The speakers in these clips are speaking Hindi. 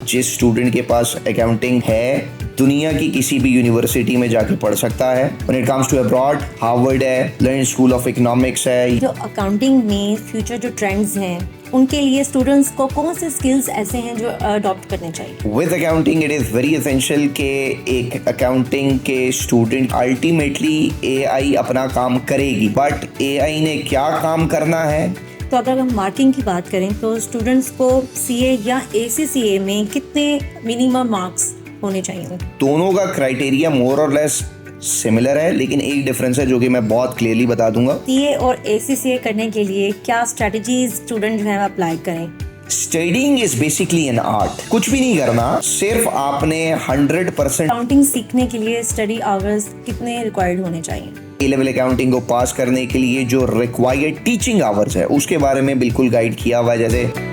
जिस स्टूडेंट के पास अकाउंटिंग है दुनिया की किसी भी यूनिवर्सिटी में जाके पढ़ सकता है। When it comes to abroad, Harvard है, लंदन स्कूल ऑफ इकोनॉमिक्स है। जो अकाउंटिंग में फ्यूचर जो ट्रेंड्स हैं उनके लिए स्टूडेंट्स को कौन से स्किल्स ऐसे हैं जो अडॉप्ट करने चाहिए? With accounting it is very essential कि एक अकाउंटिंग के स्टूडेंट अल्टीमेटली एआई अपना काम करेगी, बट एआई ने क्या काम करना है। तो अगर हम मार्किंग की बात करें तो स्टूडेंट्स को सीए या एसीसीए में कितने मिनिमम मार्क्स होने चाहिए? दोनों का क्राइटेरिया मोर और लेस सिमिलर है, लेकिन एक डिफरेंस है जो कि मैं बहुत क्लियरली बता दूंगा। सीए और एसीसीए करने के लिए क्या स्ट्रेटजीज स्टूडेंट जो है अप्लाई करें? Studying is basically an art. कुछ भी नहीं करना, सिर्फ आपने 100% अकाउंटिंग सीखने के लिए स्टडी आवर्स कितने रिक्वायर्ड होने चाहिए? ए लेवल अकाउंटिंग को पास करने के लिए जो रिक्वायर्ड टीचिंग आवर्स है उसके बारे में बिल्कुल गाइड किया हुआ है। जैसे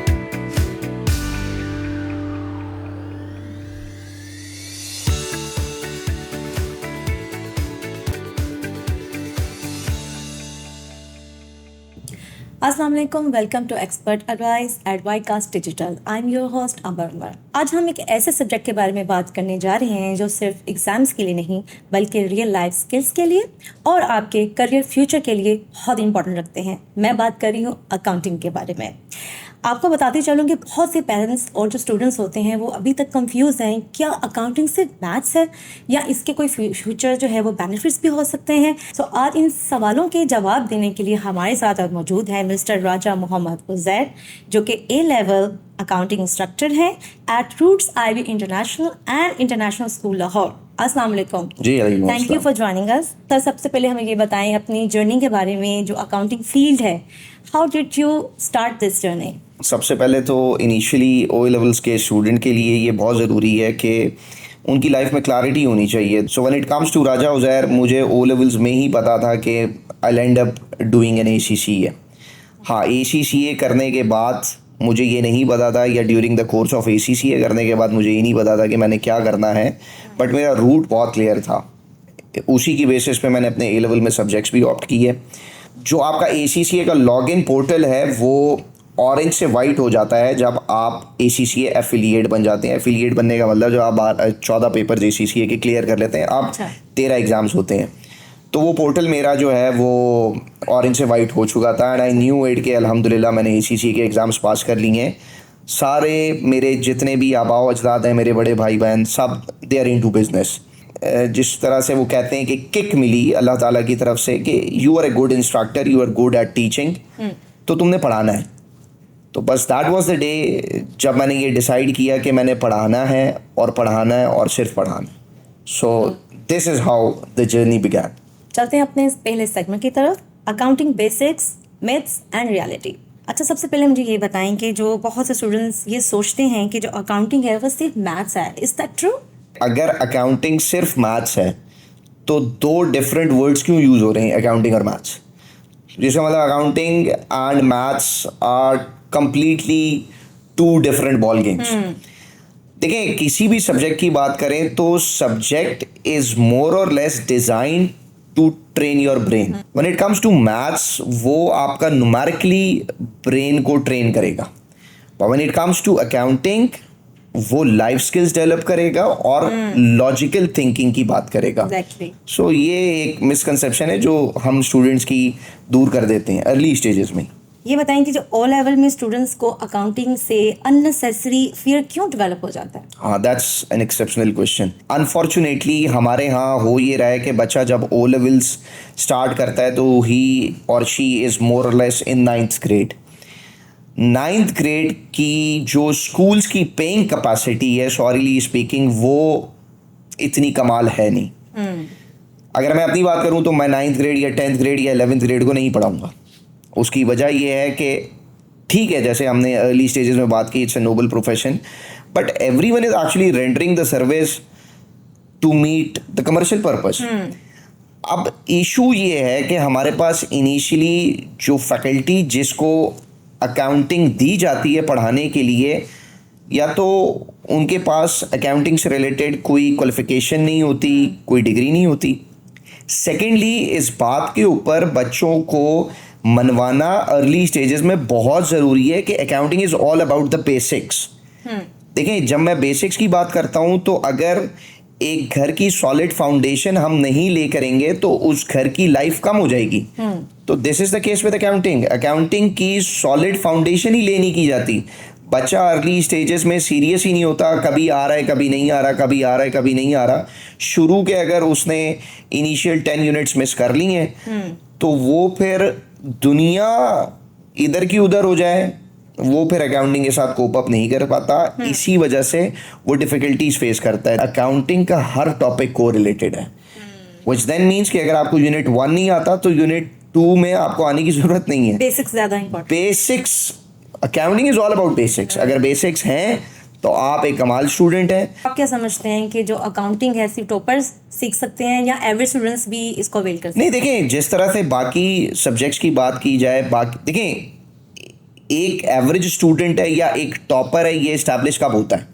अस्सलाम वालेकुम, welcome to expert advice at वाईकास्ट digital. I am your host Amar Umar. आज हम एक ऐसे सब्जेक्ट के बारे में बात करने जा रहे हैं जो सिर्फ एग्जाम्स के लिए नहीं बल्कि रियल लाइफ स्किल्स के लिए और आपके करियर फ्यूचर के लिए बहुत इंपॉर्टेंट रखते हैं। मैं बात कर रही हूँ अकाउंटिंग के बारे में। आपको बताते चलूँ कि बहुत से पेरेंट्स और जो स्टूडेंट्स होते हैं वो अभी तक कंफ्यूज हैं, क्या अकाउंटिंग सिर्फ मैथ्स है या इसके कोई फ्यूचर जो है वो बेनिफिट्स भी हो सकते हैं। सो आज इन सवालों के जवाब देने के लिए हमारे साथ आज मौजूद है मिस्टर राजा मोहम्मद उज़ैर, जो कि ए लेवल अकाउंटिंग इंस्ट्रक्टर हैं at Roots Ivy International and International School Lahore. अस्सलाम वालेकुम ji, thank you for joining us. Sir, सबसे पहले हमें ये बताएं अपनी जर्नी के बारे में, जो अकाउंटिंग फील्ड है, how did you start this journey? सबसे पहले तो इनिशियली ओ लेवल्स के स्टूडेंट के लिए ये बहुत ज़रूरी है कि उनकी लाइफ में क्लैरिटी होनी चाहिए। So when it comes to Raja Uzair, मुझे ओ लेवल्स में ही पता था कि I end up doing an ACCA। हाँ, ACCA करने के बाद मुझे ये नहीं पता था, या during the course of ACCA करने के बाद मुझे ये नहीं पता था कि मैंने क्या करना है, बट मेरा रूट बहुत क्लियर था। उसी की बेसिस पे मैंने अपने ए लेवल में सब्जेक्ट्स भी ऑप्ट किए। जो आपका ACCA का लॉगिन पोर्टल है वो ऑरेंज से वाइट हो जाता है जब आप ACCA एफिलिएट बन जाते हैं। एफिलिएट बनने का मतलब जब आप 14 पेपर ACCA के क्लियर कर लेते हैं, आप 13 एग्ज़ाम्स होते हैं, तो वो पोर्टल मेरा जो है वो ऑरेंज से वाइट हो चुका था। एंड आई न्यू इट कि अल्हम्दुलिल्लाह मैंने ACCA के एग्ज़ाम्स पास कर लिए हैं। सारे मेरे जितने भी आबाओ अजदाद हैं, मेरे बड़े भाई बहन, सब दे आर इनटू बिजनेस। जिस तरह से वो कहते हैं कि किक मिली अल्लाह ताला की तरफ से कि you are a good instructor, you are good at teaching, तो तुमने पढ़ाना है। तो बस दैट वाज द डे जब मैंने ये डिसाइड किया कि मैंने पढ़ाना है और पढ़ाना है और सिर्फ पढ़ाना है। So this is how the journey began. चलते हैं अपने पहले सेगमेंट की तरफ, accounting basics, myths and reality. अच्छा, सबसे पहले मुझे ये बताएं कि जो बहुत से स्टूडेंट्स ये सोचते हैं कि जो अकाउंटिंग है वो सिर्फ मैथ्स है, इज दैट ट्रू? अगर अकाउंटिंग सिर्फ मैथ्स है तो दो डिफरेंट वर्ड्स क्यों यूज़ हो रहे हैं, अकाउंटिंग और मैथ्स? जिसका मतलब accounting and maths are completely two different ball games. देखिए, किसी भी सब्जेक्ट की बात करें तो सब्जेक्ट इज मोर और less design to train your brain. When it comes to maths, वो आपका न्यूमेरिकली ब्रेन को ट्रेन करेगा, but when it comes to accounting वो लाइफ स्किल्स डेवलप करेगा और लॉजिकल थिंकिंग की बात करेगा। सो ये एक मिसकंसेप्शन है जो हम स्टूडेंट्स की दूर कर देते हैं अर्ली स्टेजेस में। ये बताएं कि जो ओ लेवल में स्टूडेंट्स को अकाउंटिंग से अननेसेसरी फियर क्यों डेवलप हो जाता है? हाँ, that's an exceptional question. Unfortunately हमारे यहाँ हो ये रहा है कि बच्चा जब ओ लेवल्स स्टार्ट करता है तो ही और शी इज़ मोर और less in 9th grade. 9th grade की जो स्कूल्स की पेइंग कैपेसिटी है, सॉरीली स्पीकिंग, वो इतनी कमाल है नहीं। अगर मैं अपनी बात करूँ तो मैं 9th ग्रेड या 10th ग्रेड या 11th ग्रेड को नहीं पढ़ाऊँगा। उसकी वजह ये है कि ठीक है, जैसे हमने अर्ली स्टेजेस में बात की, it's a noble profession, but everyone is actually rendering the service to meet the commercial purpose. अब इशू ये है कि हमारे पास इनिशियली जो फैकल्टी जिसको अकाउंटिंग दी जाती है पढ़ाने के लिए, या तो उनके पास अकाउंटिंग से रिलेटेड कोई क्वालिफिकेशन नहीं होती, कोई डिग्री नहीं होती। सेकेंडली, इस बात के ऊपर बच्चों को मनवाना अर्ली स्टेजेस में बहुत ज़रूरी है कि accounting is all about the basics. देखिए, जब मैं बेसिक्स की बात करता हूँ तो अगर एक घर की सॉलिड फाउंडेशन हम नहीं ले करेंगे तो उस घर की लाइफ कम हो जाएगी। तो this is the case with accounting. Accounting की सॉलिड फाउंडेशन ही ले नहीं की जाती। बच्चा अर्ली स्टेजेस में सीरियस ही नहीं होता, कभी आ रहा है कभी नहीं आ रहा, कभी आ रहा है कभी नहीं आ रहा। शुरू के अगर उसने इनिशियल 10 यूनिट्स मिस कर ली हैं तो वो फिर दुनिया इधर की उधर हो जाए, वो फिर अकाउंटिंग के साथ कोप अप नहीं कर पाता। इसी वजह से वो डिफिकल्टीज फेस करता है। अकाउंटिंग का हर टॉपिक को रिलेटेड है, विच देन मीन्स कि अगर आपको यूनिट 1 नहीं आता तो यूनिट 2 में आपको आने की जरूरत नहीं है। बेसिक्स ज्यादा important. Basics, accounting is all about basics. अगर बेसिक्स हैं तो आप एक कमाल स्टूडेंट हैं। आप क्या समझते हैं कि जो अकाउंटिंग है सिर्फ टॉपर्स सीख सकते हैं या एवरेज स्टूडेंट्स भी इसको अवेल कर सकते नहीं, देखें, जिस तरह से बाकी सब्जेक्ट्स की बात की जाए, बाकी देखें, एक एवरेज स्टूडेंट है या एक टॉपर है, ये इस्टेब्लिश कब होता है?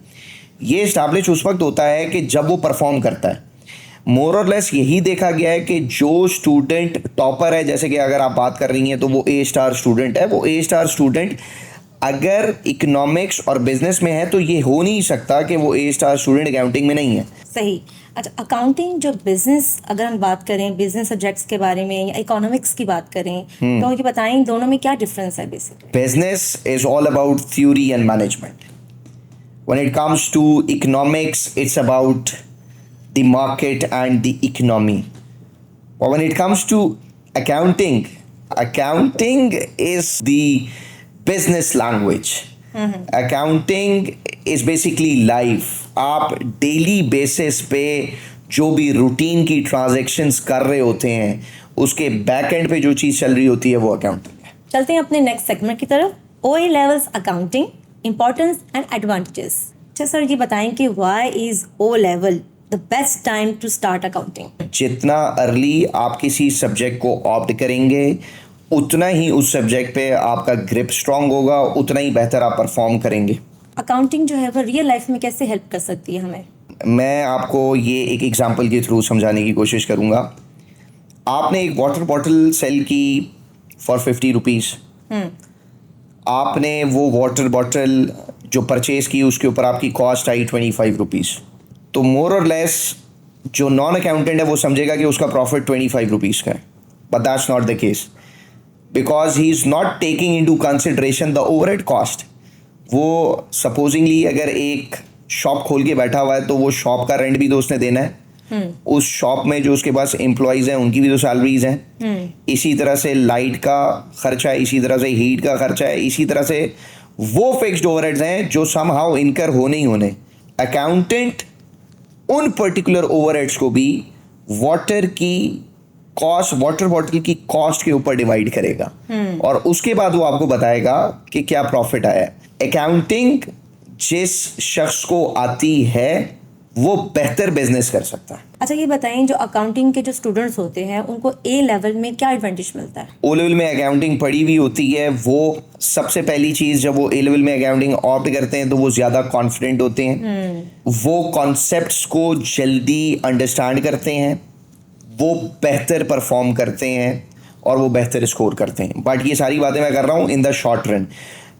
ये इस्टेब्लिश उस वक्त होता है कि जब वो परफॉर्म करता है। मोर और लेस यही देखा गया है कि जो स्टूडेंट टॉपर है, जैसे कि अगर आप बात कर रही हैं तो वो ए स्टार स्टूडेंट है। वो ए स्टार स्टूडेंट अगर इकोनॉमिक्स और बिजनेस में है तो ये हो नहीं सकता कि वो ए स्टार स्टूडेंट अकाउंटिंग में नहीं है। हैं? सही। अच्छा, अकाउंटिंग जो बिजनेस, अगर हम बात करें बिजनेस सब्जेक्ट्स के बारे में या इकोनॉमिक्स की बात करें तो ये बताएं दोनों में क्या डिफरेंस है basically? Business is all about theory and management. When it comes to economics, it's about the market and the economy. But when it comes to accounting, accounting is the business language. Accounting is basically life. आप डेली बेसिस पे जो भी रूटीन की ट्रांजैक्शंस कर रहे होते हैं उसके बैक एंड पे जो चीज़ चल रही होती है वो अकाउंटिंग है। चलते हैं अपने नेक्स्ट सेगमेंट की तरफ। OA levels accounting, importance and advantages. अच्छा सर, ये बताएं कि why is O level the best time to start accounting? जितना अर्ली आप किसी सब्जेक्ट को ऑप्ट करेंगे उतना ही उस सब्जेक्ट पे आपका ग्रिप स्ट्रांग होगा, उतना ही बेहतर आप परफॉर्म करेंगे। अकाउंटिंग जो है वो रियल लाइफ में कैसे हेल्प कर सकती है हमें? मैं आपको ये एक एग्जांपल के थ्रू समझाने की कोशिश करूँगा। आपने एक वाटर बॉटल सेल की फॉर 50 रुपीज़। आपने वो वाटर बॉटल जो परचेज़ की उसके ऊपर आपकी कॉस्ट आई 25 रुपीज़। तो मोर और लेस जो नॉन अकाउंटेंट है वो समझेगा कि उसका प्रॉफिट 25 रुपीज़ का है, but that's not the case because he is not taking into consideration the overhead cost. वो सपोजिंगली अगर एक शॉप खोल के बैठा हुआ है तो वो शॉप का रेंट भी तो उसने देना है। उस शॉप में जो उसके पास एम्प्लॉयज़ हैं उनकी भी तो सैलरीज हैं। इसी तरह से लाइट का खर्चा है, इसी तरह से हीट का खर्चा है, इसी तरह से वो फिक्स्ड ओवरहेड्स हैं जो समहाउ इनकर होने ही होने। अकाउंटेंट उन पर्टिकुलर ओवरहेड्स को भी वाटर बॉटल की कॉस्ट के ऊपर डिवाइड करेगा और उसके बाद वो आपको बताएगा कि क्या प्रॉफिट आया है। अकाउंटिंग जिस शख्स को आती है वो बेहतर बिजनेस कर सकता है। अच्छा, ये बताएं जो अकाउंटिंग के जो स्टूडेंट्स होते हैं उनको A लेवल में क्या एडवांटेज मिलता है? O लेवल में अकाउंटिंग पढ़ी हुई होती है, वो सबसे पहली चीज़ जब वो A लेवल में अकाउंटिंग ऑप्ट करते हैं तो वो ज़्यादा कॉन्फिडेंट होते हैं। वो कॉन्सेप्ट्स को जल्दी अंडरस्टैंड करते हैं, वो बेहतर परफॉर्म करते हैं और वो बेहतर स्कोर करते हैं। बट ये सारी बातें मैं कर रहा हूँ इन द शॉर्ट रन।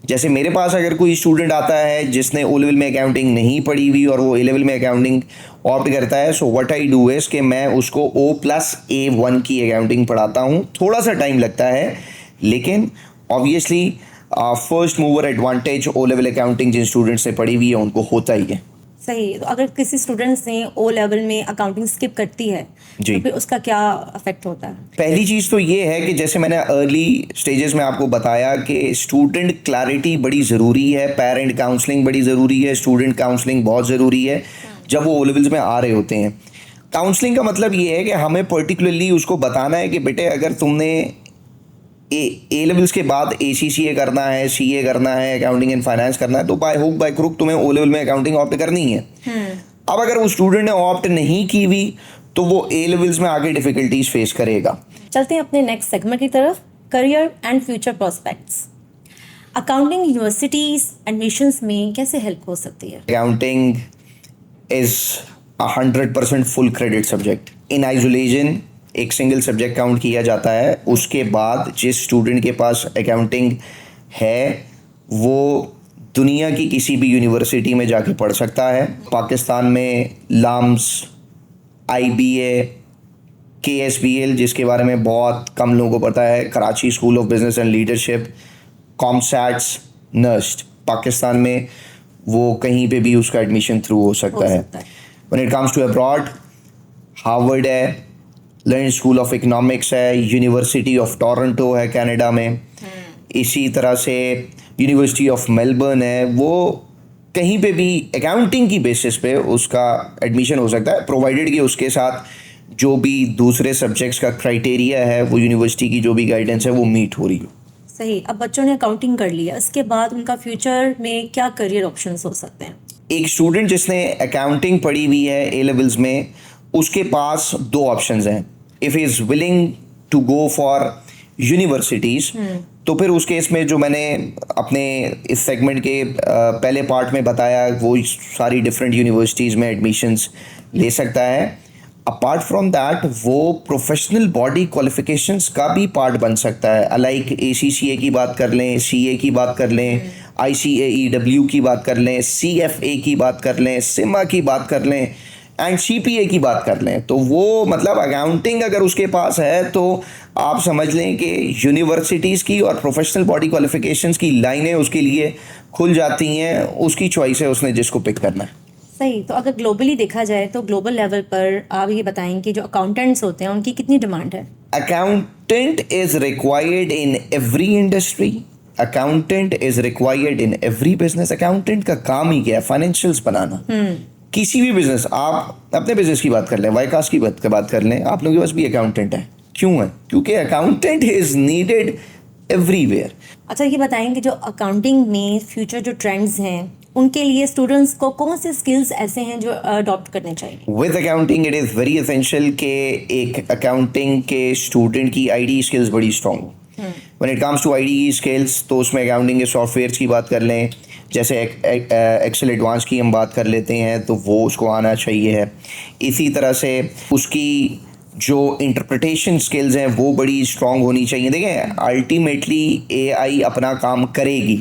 जैसे मेरे पास अगर कोई स्टूडेंट आता है जिसने O लेवल में अकाउंटिंग नहीं पढ़ी हुई और वो A लेवल में अकाउंटिंग ऑप्ट करता है, so what I do is कि मैं उसको O+A1 की अकाउंटिंग पढ़ाता हूँ। थोड़ा सा टाइम लगता है लेकिन obviously first mover advantage O level accounting जिन स्टूडेंट्स ने पढ़ी हुई है उनको होता ही है। सही। तो अगर किसी स्टूडेंट्स ने O लेवल में अकाउंटिंग स्किप करती है जी, तो फिर उसका क्या इफेक्ट होता है? पहली चीज़ तो ये है कि जैसे मैंने अर्ली स्टेजेस में आपको बताया कि स्टूडेंट क्लैरिटी बड़ी ज़रूरी है, पेरेंट काउंसलिंग बड़ी ज़रूरी है, स्टूडेंट काउंसलिंग बहुत ज़रूरी है जब वो O लेवल्स में आ रहे होते हैं। काउंसलिंग का मतलब ये है कि हमें पर्टिकुलरली उसको बताना है कि बेटे अगर तुमने ए लेवल्स के बाद ACCA करना है, CA करना है, अकाउंटिंग एंड फाइनेंस करना है तो बाय हुक बाय क्रुक तुम्हें O लेवल में अकाउंटिंग ऑप्ट करनी है। अब अगर वो स्टूडेंट ने ऑप्ट नहीं की हुई तो वो A लेवल्स में आगे डिफिकल्टीज फेस करेगा। चलते हैं अपने नेक्स्ट सेगमेंट की तरफ, career and future prospects. Accounting universities admissions में कैसे हेल्प हो सकती है? Accounting is 100% full credit subject. In isolation एक सिंगल सब्जेक्ट काउंट किया जाता है, उसके बाद जिस स्टूडेंट के पास अकाउंटिंग है वो दुनिया की किसी भी यूनिवर्सिटी में जाके पढ़ सकता है। पाकिस्तान में लाम्स, IBA, KSBL जिसके बारे में बहुत कम लोगों को पता है, Karachi school of business and leadership, COMSATS, Nernst, Pakistan में वो कहीं पे भी उसका एडमिशन थ्रू हो सकता है। When it comes to abroad, Harvard है, लंडन स्कूल ऑफ इकोनॉमिक्स है, यूनिवर्सिटी ऑफ टोरंटो है कनाडा में, इसी तरह से यूनिवर्सिटी ऑफ मेलबर्न है। वो कहीं पे भी अकाउंटिंग की बेसिस पे उसका एडमिशन हो सकता है, प्रोवाइडेड कि उसके साथ जो भी दूसरे सब्जेक्ट्स का क्राइटेरिया है, वो यूनिवर्सिटी की जो भी गाइडेंस है वो मीट हो रही हो। सही। अब बच्चों ने अकाउंटिंग कर लिया, इसके बाद उनका फ्यूचर में क्या करियर ऑप्शंस हो सकते हैं? एक स्टूडेंट जिसने अकाउंटिंग पढ़ी हुई है ए लेवल्स में, उसके पास दो ऑप्शंस हैं। If he is willing to go for universities, तो फिर उस केस में जो मैंने अपने इस सेगमेंट के पहले पार्ट में बताया, वो सारी डिफरेंट यूनिवर्सिटीज़ में एडमिशन्स ले सकता है। अपार्ट फ्रॉम दैट वो प्रोफेशनल बॉडी क्वालिफिकेशंस का भी पार्ट बन सकता है। लाइक ACCA की बात कर लें, CA की बात कर लें, ICAEW की बात कर लें, CFA की बात कर लें, सिमा की बात कर लें एंड CPA की बात कर लें। तो वो मतलब अकाउंटिंग अगर उसके पास है तो आप समझ लें कि यूनिवर्सिटीज़ की और प्रोफेशनल बॉडी क्वालिफिकेशंस की लाइनें उसके लिए खुल जाती हैं। उसकी चॉइस है, उसने जिसको पिक करना है। सही। तो अगर ग्लोबली देखा जाए तो ग्लोबल लेवल पर आप ये बताएं कि जो अकाउंटेंट्स होते हैं उनकी कितनी डिमांड है? Accountant is required in every industry. Accountant is required in every business. Accountant का काम ही क्या है? फाइनेंशियल्स बनाना। किसी भी बिजनेस, आप अपने बिजनेस की बात कर लें, वाईकास्ट की बात कर लें, आप लोगों के पास भी अकाउंटेंट है। क्यों है? क्योंकि अकाउंटेंट इज नीडेड एवरीवेयर। अच्छा, ये बताएं कि जो अकाउंटिंग में फ्यूचर जो ट्रेंड्स हैं उनके लिए स्टूडेंट्स को कौन से स्किल्स ऐसे हैं जो अडॉप्ट करने चाहिए? With accounting it is very essential कि एक अकाउंटिंग के स्टूडेंट की IT स्किल्स बड़ी स्ट्रॉन्ग हो। When it comes to IT की स्किल्स, तो उसमें अकाउंटिंग के सॉफ्टवेयर्स की बात कर लें, जैसे एक्सेल एडवांस की हम बात कर लेते हैं, तो वो उसको आना चाहिए है। इसी तरह से उसकी जो इंटरप्रिटेशन स्किल्स हैं वो बड़ी स्ट्रॉन्ग होनी चाहिए। देखें, अल्टीमेटली AI अपना काम करेगी,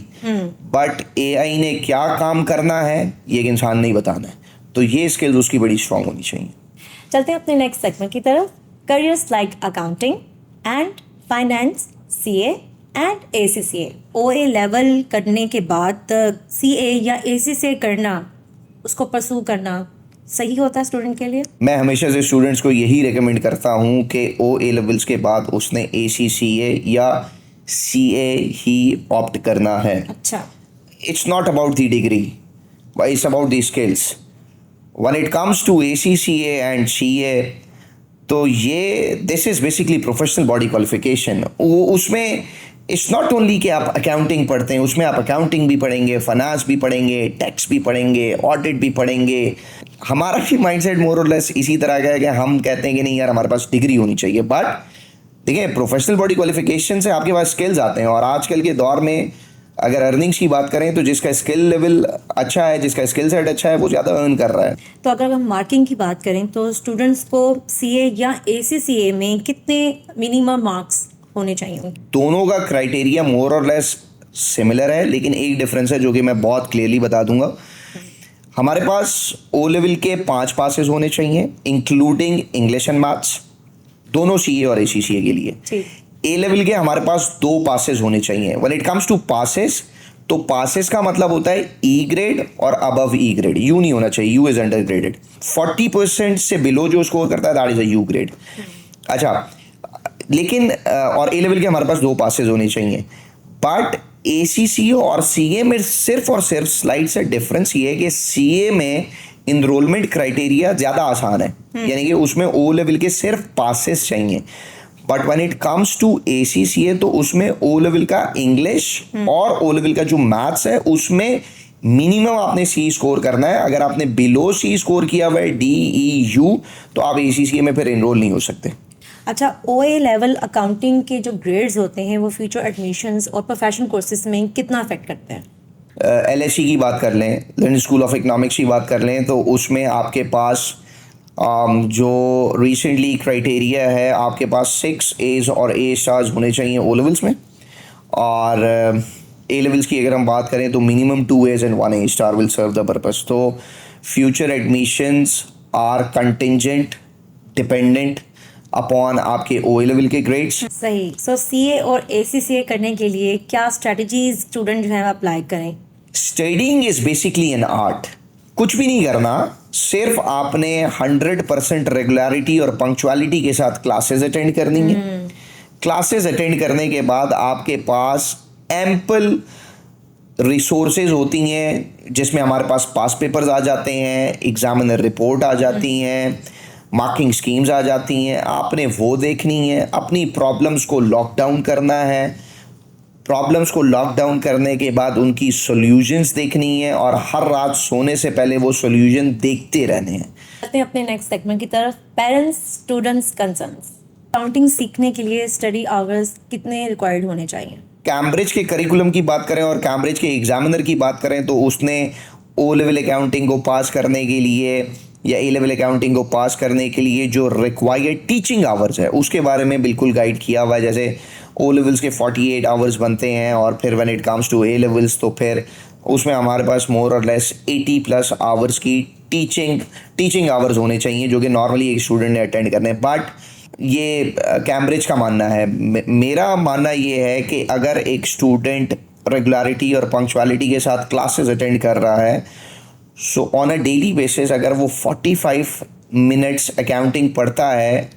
बट AI ने क्या काम करना है ये एक इंसान नहीं बताना है। तो ये स्किल्स उसकी बड़ी स्ट्रॉन्ग होनी चाहिए। चलते हैं अपने नेक्स्ट सेगमेंट की तरफ। Careers like accounting and finance, CA and ACCA। OA level करने के बाद CA या ACCA करना, उसको परसू करना सही होता है स्टूडेंट के लिए? मैं हमेशा से स्टूडेंट्स को यही रिकमेंड करता हूँ कि OA लेवल्स के बाद उसने ACCA या CA ही ऑप्ट करना है। अच्छा। It's not about the degree, but it's about the skills. When it comes to ACCA and CA, तो ये this is basically professional body qualification. वो उसमें इट्स नॉट ओनली कि आप अकाउंटिंग पढ़ते हैं, उसमें आप अकाउंटिंग भी पढ़ेंगे, फाइनेंस भी पढ़ेंगे, टैक्स भी पढ़ेंगे, ऑडिट भी पढ़ेंगे। हमारा भी माइंडसेट मोर और लेस इसी तरह का है कि हम कहते हैं कि नहीं यार हमारे पास डिग्री होनी चाहिए, बट देखिए प्रोफेशनल बॉडी क्वालिफिकेशन से आपके पास स्किल्स आते हैं। और आजकल के दौर में अगर अर्निंग्स की बात करें तो जिसका स्किल लेवल अच्छा है, जिसका स्किल सेट अच्छा है, वो ज़्यादा अर्न कर रहा है। तो अगर हम मार्किंग की बात करें तो स्टूडेंट्स को CA या ACCA में कितने मिनिमम मार्क्स होने चाहिए? दोनों का क्राइटेरिया मोर और लेस सिमिलर है, लेकिन एक डिफरेंस है जो कि मैं बहुत क्लियरली बता दूंगा। हमारे पास O लेवल के 5 पासेस होने चाहिए, इंक्लूडिंग इंग्लिश एंड मैथ्स, दोनों CA और ACCA के लिए। A लेवल के हमारे पास 2 पासेस होने चाहिए। When it comes to passes, तो पासेस का मतलब होता है E ग्रेड और अबव E ग्रेड। U नहीं होना चाहिए, U इज अंडर ग्रेडेड। 40% से बिलो जो स्कोर करता है that is a U grade. अच्छा, लेकिन और A लेवल के हमारे पास 2 पासेस होने चाहिए। बट ACCA और CA में सिर्फ और सिर्फ स्लाइड से डिफरेंस ये है कि CA में इनरोलमेंट क्राइटेरिया ज़्यादा आसान है, यानी कि उसमें O लेवल के सिर्फ पासेस चाहिए। But when it comes to ACCA तो उसमें O लेवल का इंग्लिश और O लेवल का जो मैथ्स है उसमें मिनिमम आपने C स्कोर करना है। अगर आपने बिलो C स्कोर किया हुआ है DEU तो आप ACCA में फिर एनरोल नहीं हो सकते। अच्छा, OA लेवल अकाउंटिंग के जो ग्रेड्स होते हैं वो फ्यूचर एडमिशन्स और प्रोफेशनल कोर्सेज में कितना अफेक्ट करते हैं? LSE की बात कर लें, लंडन स्कूल ऑफ इकोनॉमिक्स की बात कर लें, तो उसमें आपके पास जो रिसेंटली क्राइटेरिया है, आपके पास 6 A's और A स्टार्स होने चाहिए O लेवल्स में। और ए लेवल्स की अगर हम बात करें तो minimum 2 A's and 1 A will serve the purpose. तो future admissions are contingent dependent upon आपके ओ लेवल के ग्रेड्स. सही. सो सीए और एसीसीए करने के लिए क्या स्ट्रेटजीज स्टूडेंट जो है अप्लाई करें? Studying is basically an art. कुछ भी नहीं करना, सिर्फ आपने 100% रेगुलरिटी और पंक्चुअलिटी के साथ क्लासेस अटेंड करनी है. क्लासेस अटेंड करने के बाद आपके पास एम्पल रिसोर्सेज होती हैं जिसमें हमारे पास पास पेपर्स आ जाते हैं, एग्जामिनर रिपोर्ट आ जाती हैं, मार्किंग स्कीम्स आ जाती हैं. आपने वो देखनी है. अपनी प्रॉब्लम्स को लॉक डाउन करना है. प्रॉब्लम्स को लॉक डाउन करने के बाद उनकी सॉल्यूशंस देखनी है और हर रात सोने से पहले वो सॉल्यूशन देखते रहने हैं. आते हैं अपने नेक्स्ट सेगमेंट की तरफ. Parents students concerns. अकाउंटिंग सीखने के लिए स्टडी आवर्स कितने रिक्वायर्ड होने चाहिए? कैम्ब्रिज के करिकुलम की बात करें और कैम्ब्रिज के एग्जामिनर की बात करें तो उसने ओ लेवल अकाउंटिंग को पास करने के लिए या ए लेवल अकाउंटिंग को पास करने के लिए जो रिक्वायर्ड टीचिंग आवर्स है उसके बारे में बिल्कुल गाइड किया हुआ है. जैसे ओ लेवल्स के 48 आवर्स बनते हैं और फिर when it comes to A levels तो फिर उसमें हमारे पास मोर और लेस 80+ आवर्स की टीचिंग आवर्स होने चाहिए जो कि नॉर्मली एक स्टूडेंट ने अटेंड करने. बट ये कैम्ब्रिज का मानना है. मेरा मानना ये है कि अगर एक स्टूडेंट रेगुलरिटी और पंक्चुअलिटी के साथ क्लासेस अटेंड कर रहा है so on a daily basis अगर वो 45 मिनट्स अकाउंटिंग पढ़ता है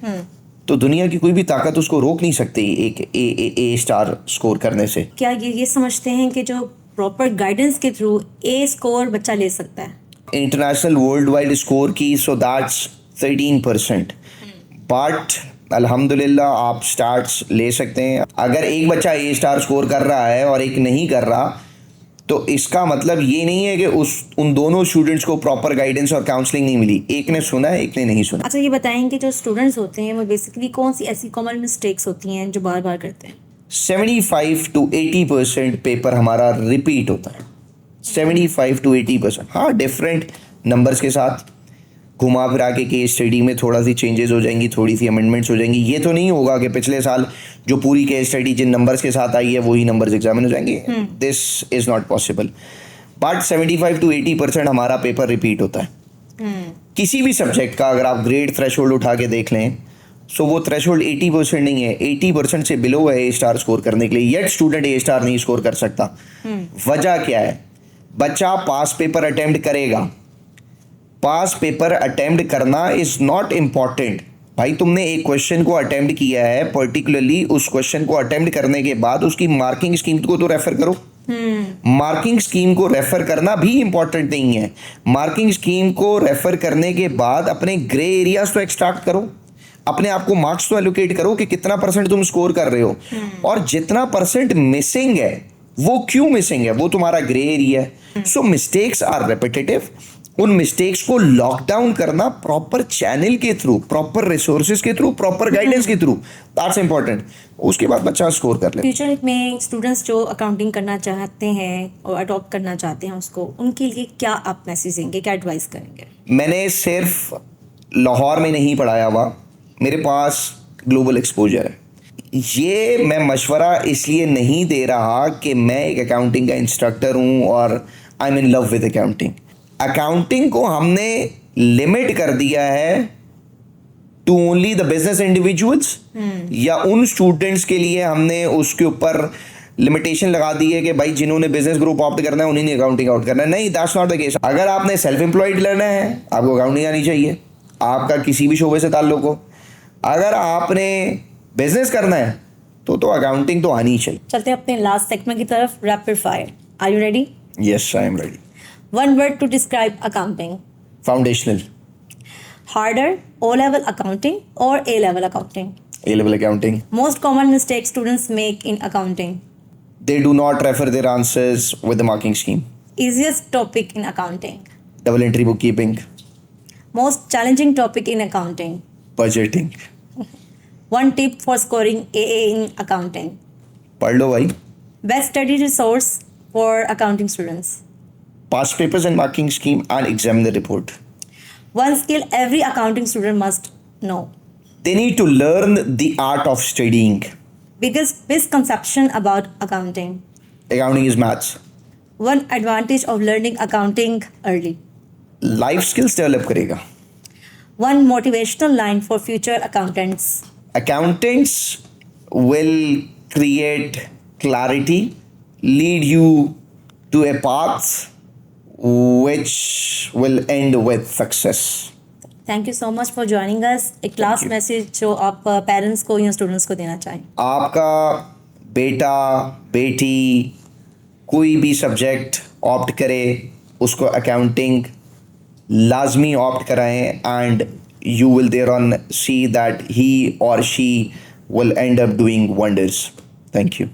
तो दुनिया की कोई भी ताकत उसको रोक नहीं सकती एक ए स्टार स्कोर करने से. क्या ये समझते हैं कि जो प्रॉपर गाइडेंस के थ्रू ए स्कोर बच्चा ले सकता है? इंटरनेशनल वर्ल्ड वाइड स्कोर की सो दैट्स 13%. बट अल्हम्दुलिल्लाह आप स्टार्ट्स ले सकते हैं. अगर एक बच्चा ए स्टार स्कोर कर रहा है और एक नहीं कर रहा तो इसका मतलब ये नहीं है कि उन दोनों स्टूडेंट्स को प्रॉपर गाइडेंस और काउंसलिंग नहीं मिली. एक ने सुना है, एक ने नहीं सुना. अच्छा, ये बताएं कि जो स्टूडेंट्स होते हैं वो बेसिकली कौन सी ऐसी कॉमन मिस्टेक्स होती हैं जो बार बार करते हैं? 75 to 80% पेपर हमारा रिपीट होता है. 75 to 80%. हाँ, डिफरेंट नंबर्स के साथ घुमा फिरा के केस स्टडी में थोड़ा सी चेंजेस हो जाएंगी, थोड़ी सी अमेंडमेंट्स हो जाएंगी. ये तो नहीं होगा कि पिछले साल जो पूरी केस स्टडी जिन नंबर्स के साथ आई है वही नंबर्स एग्जामिन हो जाएंगे. This is not possible. But 75 to 80% हमारा पेपर रिपीट होता है. किसी भी सब्जेक्ट का अगर आप ग्रेड थ्रेशोल्ड उठा के देख लें सो वो थ्रेशोल्ड 80% नहीं है, 80% से बिलो है ए स्टार स्कोर करने के लिए. येट स्टूडेंट ए स्टार नहीं स्कोर कर सकता. वजह क्या है? बच्चा पास पेपर अटेम्प्ट करेगा. पास पेपर अटेम्प्ट करना इज नॉट इम्पॉर्टेंट. भाई तुमने एक क्वेश्चन को अटेम्प्ट किया है, पर्टिकुलरली उस क्वेश्चन को अटेम्प्ट करने के बाद उसकी मार्किंग स्कीम को तो रेफर करो. मार्किंग स्कीम को रेफर करना भी इंपॉर्टेंट नहीं है. मार्किंग स्कीम को रेफर करने के बाद अपने ग्रे एरियाज तो एक्सट्रैक्ट करो, अपने आप को मार्क्स तो एलोकेट करो कि कितना परसेंट तुम स्कोर कर रहे हो और जितना परसेंट मिसिंग है वो क्यों मिसिंग है, वो तुम्हारा ग्रे एरिया है. सो मिस्टेक्स आर रेपिटेटिव. उन मिस्टेक्स को लॉक डाउन करना प्रॉपर चैनल के थ्रू, प्रॉपर रिसोर्सेज के थ्रू, प्रॉपर गाइडेंस के थ्रू, दैट्स इंपॉर्टेंट. उसके बाद बच्चा स्कोर कर ले. फ्यूचर में स्टूडेंट्स जो अकाउंटिंग करना चाहते हैं और अडॉप्ट करना चाहते हैं उसको, उनके लिए क्या आप मैसेज देंगे, क्या एडवाइस करेंगे? मैंने सिर्फ लाहौर में नहीं पढ़ाया हुआ, मेरे पास ग्लोबल एक्सपोजर है. ये मैं मशवरा इसलिए नहीं दे रहा कि मैं एक अकाउंटिंग का इंस्ट्रक्टर हूँ और I am in love with accounting. Accounting को हमने लिमिट कर दिया है to only the business individuals या उन स्टूडेंट्स के लिए हमने उसके ऊपर लिमिटेशन लगा दी है कि भाई जिन्होंने बिजनेस ग्रुप ऑप्ट करना है उन्हीं ने अकाउंटिंग आउट करना है. नहीं, दैट्स नॉट द केस. अगर आपने सेल्फ एम्प्लॉयड लेना है आपको अकाउंटिंग आनी चाहिए, आपका किसी भी शोबे से ताल्लुक हो. अगर आपने बिजनेस करना है तो अकाउंटिंग तो आनी ही चाहिए. चलते हैं अपने लास्ट सेगमेंट की तरफ, rapid fire. Are you ready? Yes, I am ready. One word to describe accounting. Foundational. Harder, O-level accounting or A-level accounting? A-level accounting. Most common mistakes students make in accounting. They do not refer their answers with the marking scheme. Easiest topic in accounting. Double entry bookkeeping. Most challenging topic in accounting. Budgeting. One tip for scoring AA in accounting. पढ़ लो भाई. Best study resource for accounting students. Past papers and marking scheme and examiner report. One skill every accounting student must know. They need to learn the art of studying. Biggest misconception about accounting. accounting is maths. One advantage of learning accounting early. Life skills develop करेगा. One motivational line for future accountants. Accountants will create clarity, lead you to a path which will end with success. Thank you so much for joining us. एक लास्ट you. मैसेज जो आप पेरेंट्स को या स्टूडेंट्स को देना चाहें. आपका बेटा बेटी कोई भी सब्जेक्ट ऑप्ट करे उसको अकाउंटिंग लाजमी ऑप्ट कराएं and you will thereon see that he or she will end up doing wonders. Thank you.